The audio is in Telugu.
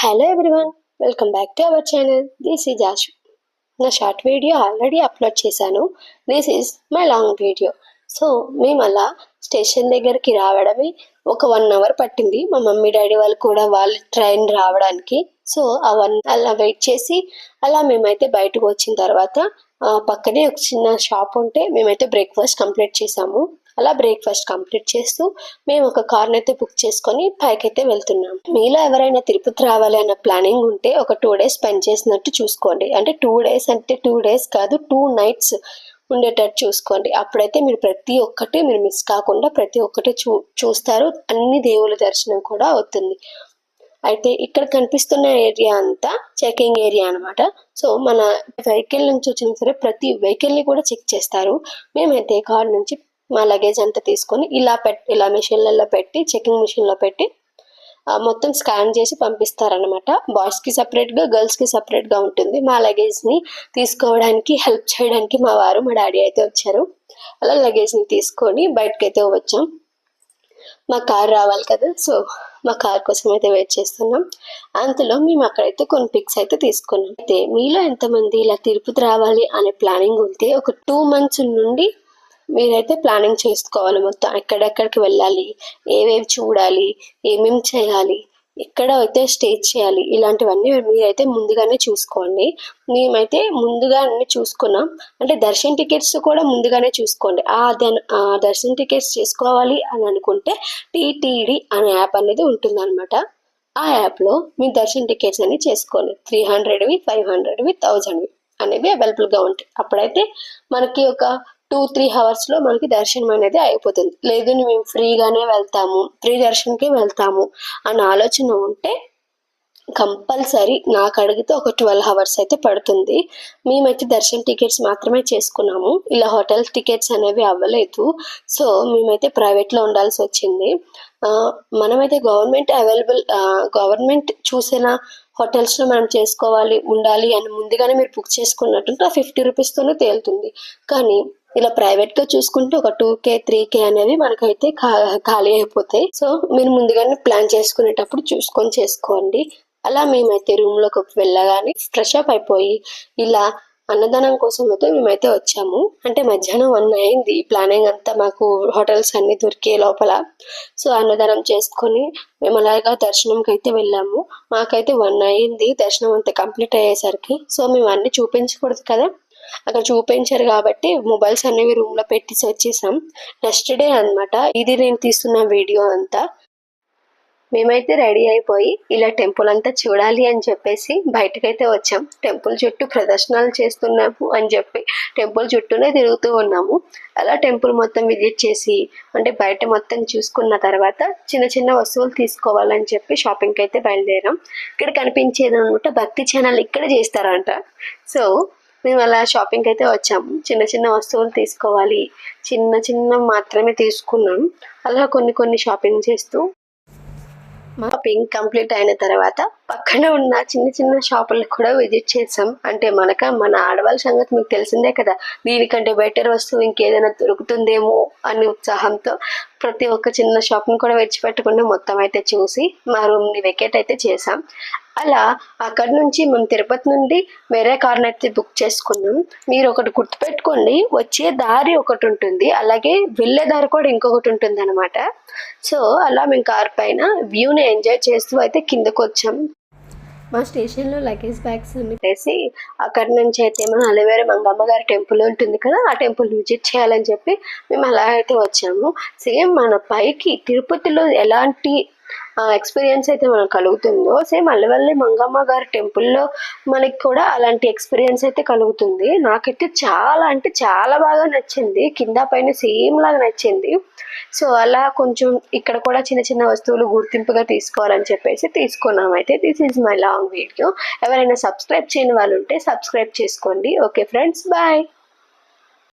Hello everyone, welcome back to our channel. This is Ashu. నా షార్ట్ వీడియో ఆల్రెడీ అప్లోడ్ చేశాను. This is my long video. So మేము అలా స్టేషన్ దగ్గరికి రావడమే ఒక 1 అవర్ పట్టింది. మా మమ్మీ డాడీ వాళ్ళు కూడా వాళ్ళ ట్రైన్ రావడానికి. సో ఆ 1 అలా వెయిట్ చేసి అలా మేమైతే బయటకు వచ్చిన తర్వాత పక్కనే ఒక చిన్న షాప్ ఉంటే మేమైతే బ్రేక్ఫాస్ట్ కంప్లీట్ చేసాము. అలా బ్రేక్ఫాస్ట్ కంప్లీట్ చేస్తూ మేము ఒక కార్ని అయితే బుక్ చేసుకొని పైకైతే వెళ్తున్నాం. మీలో ఎవరైనా తిరుపతి రావాలి అన్న ప్లానింగ్ ఉంటే ఒక 2 days స్పెండ్ చేసినట్టు చూసుకోండి. అంటే 2 days అంటే 2 days కాదు, 2 nights ఉండేటట్టు చూసుకోండి. అప్పుడైతే మీరు ప్రతి ఒక్కటి మీరు మిస్ కాకుండా ప్రతి ఒక్కటి చూస్తారు. అన్ని దేవుళ్ళ దర్శనం కూడా అవుతుంది. అయితే ఇక్కడ కనిపిస్తున్న ఏరియా అంతా చెకింగ్ ఏరియా అనమాట. సో మన వెహికల్ నుంచి వచ్చిన సరే ప్రతి వెహికల్ని కూడా చెక్ చేస్తారు. మేమైతే కార్ నుంచి మా లగేజ్ అంతా తీసుకొని ఇలా మిషన్లలో పెట్టి చెకింగ్ మిషన్లో పెట్టి మొత్తం స్కాన్ చేసి పంపిస్తారనమాట. బాయ్స్కి సపరేట్గా గర్ల్స్కి సపరేట్గా ఉంటుంది. మా లగేజ్ని తీసుకోవడానికి హెల్ప్ చేయడానికి మా వారు మా డాడీ అయితే వచ్చారు. అలా లగేజ్ని తీసుకొని బయటకైతే వచ్చాం. మా కార్ రావాలి కదా, సో మా కార్ కోసం అయితే వెయిట్ చేస్తున్నాం. అంతలో మేము అక్కడైతే కొన్ని పిక్స్ అయితే తీసుకున్నాం. అయితే మీలో ఎంతమంది ఇలా తిరుపతి రావాలి అనే ప్లానింగ్ ఉంటే ఒక 2 months నుండి మీరైతే ప్లానింగ్ చేసుకోవాలి. మొత్తం ఎక్కడెక్కడికి వెళ్ళాలి, ఏవేవి చూడాలి, ఏమేమి చేయాలి, ఎక్కడ అయితే స్టే చేయాలి, ఇలాంటివన్నీ మీరైతే ముందుగానే చూసుకోండి. మేమైతే ముందుగా అన్ని చూసుకున్నాం. అంటే దర్శన్ టికెట్స్ కూడా ముందుగానే చూసుకోండి. ఆ దర్శన్ టికెట్స్ చేసుకోవాలి అని అనుకుంటే టీటీడీ అనే యాప్ అనేది ఉంటుందన్నమాట. ఆ యాప్లో మీ దర్శన్ టికెట్స్ అని చేసుకోండి. 300వి 500వి 1000వి అనేవి అవైలబుల్గా ఉంటాయి. అప్పుడైతే మనకి ఒక 2-3 hours మనకి దర్శనం అనేది అయిపోతుంది. లేదు మేము ఫ్రీగానే వెళ్తాము, ఫ్రీ దర్శనంకే వెళ్తాము అన్న ఆలోచన ఉంటే కంపల్సరీ నాకు అడిగితే ఒక 12 hours అయితే పడుతుంది. మేమైతే దర్శన్ టికెట్స్ మాత్రమే చేసుకున్నాము. ఇలా హోటల్ టికెట్స్ అనేవి అవ్వలేదు. సో మేమైతే ప్రైవేట్లో ఉండాల్సి వచ్చింది. మనమైతే గవర్నమెంట్ చూసిన హోటల్స్లో మనం చేసుకోవాలి ఉండాలి అని ముందుగానే మీరు బుక్ చేసుకున్నట్టుంటే 50 రూపీస్తోనే తేలుతుంది. కానీ ఇలా ప్రైవేట్గా చూసుకుంటే ఒక 2K 3K అనేవి మనకైతే ఖాళీ అయిపోతాయి. సో మీరు ముందుగానే ప్లాన్ చేసుకునేటప్పుడు చూసుకొని చేసుకోండి. అలా మేమైతే రూమ్లోకి వెళ్ళగానే ఫ్రెష్ అప్ అయిపోయి ఇలా అన్నదానం కోసం అయితే మేమైతే వచ్చాము. అంటే మధ్యాహ్నం 1 అయింది. ప్లానింగ్ అంతా మాకు హోటల్స్ అన్ని దొరికే లోపల. సో అన్నదానం చేసుకొని మేము అలాగా దర్శనంకి అయితే వెళ్ళాము. మాకైతే 1 అయింది దర్శనం అంతా కంప్లీట్ అయ్యేసరికి. సో మేము అన్ని చూపించకూడదు కదా, అక్కడ చూపించారు కాబట్టి మొబైల్స్ అనేవి రూమ్లో పెట్టేసి వచ్చేసాం. నెక్స్ట్ డే అనమాట ఇది నేను తీస్తున్న వీడియో అంతా. మేమైతే రెడీ అయిపోయి ఇలా టెంపుల్ అంతా చూడాలి అని చెప్పేసి బయటకైతే వచ్చాం. టెంపుల్ చుట్టూ ప్రదర్శనలు చేస్తున్నాము అని చెప్పి టెంపుల్ చుట్టూనే తిరుగుతూ ఉన్నాము. అలా టెంపుల్ మొత్తం విజిట్ చేసి అంటే బయట మొత్తం చూసుకున్న తర్వాత చిన్న చిన్న వస్తువులు తీసుకోవాలని చెప్పి షాపింగ్కి అయితే బయలుదేరాం. ఇక్కడ కనిపించేది అనమాట భక్తి ఛానల్ ఇక్కడ చేస్తారంట. సో మేము అలా షాపింగ్కి అయితే వచ్చాము. చిన్న చిన్న వస్తువులు తీసుకోవాలి, చిన్న మాత్రమే తీసుకున్నాం. అలా కొన్ని షాపింగ్ చేస్తూ మా షాపింగ్ కంప్లీట్ అయిన తర్వాత పక్కన ఉన్న చిన్న షాపులకు కూడా విజిట్ చేసాం. అంటే మన ఆడవాళ్ళ సంగతి మీకు తెలిసిందే కదా, దీనికంటే బెటర్ వస్తువు ఇంకేదైనా దొరుకుతుందేమో అనే ఉత్సాహంతో ప్రతి ఒక్క చిన్న షాప్ని కూడా విడిచిపెట్టకుండా మొత్తం అయితే చూసి మా రూమ్ని వెకేట్ అయితే చేసాం. అలా అక్కడ నుంచి మనం తిరుపతి నుండి వేరే కార్ని అయితే బుక్ చేసుకున్నాం. మీరు ఒకటి గుర్తుపెట్టుకోండి, వచ్చే దారి ఒకటి ఉంటుంది, అలాగే వెళ్ళే దారి కూడా ఇంకొకటి ఉంటుంది అనమాట. సో అలా మేము కార్ పైన వ్యూని ఎంజాయ్ చేస్తూ అయితే కిందకు వచ్చాం. మా స్టేషన్లో లగేజ్ బ్యాగ్స్ పెట్టేసి అక్కడి నుంచి అయితే మన అలివేలు మంగమ్మ గారి టెంపుల్ ఉంటుంది కదా, ఆ టెంపుల్ విజిట్ చేయాలని చెప్పి మేము అలా అయితే వచ్చాము. సేమ్ మన పైకి తిరుపతిలో ఎలాంటి ఎక్స్పీరియన్స్ అయితే మనకు కలుగుతుందో సేమ్ అలివేలు మంగమ్మ గారి టెంపుల్లో మనకి కూడా అలాంటి ఎక్స్పీరియన్స్ అయితే కలుగుతుంది. నాకైతే చాలా అంటే చాలా బాగా నచ్చింది. కింద పైన సేమ్ లాగా నచ్చింది. సో అలా కొంచెం ఇక్కడ కూడా చిన్న వస్తువులు గుర్తింపుగా తీసుకోవాలని చెప్పేసి తీసుకున్నాం. అయితే this is my long video. ఎవరైనా సబ్స్క్రైబ్ చేయని వాళ్ళు ఉంటే సబ్స్క్రైబ్ చేసుకోండి. Okay friends, bye.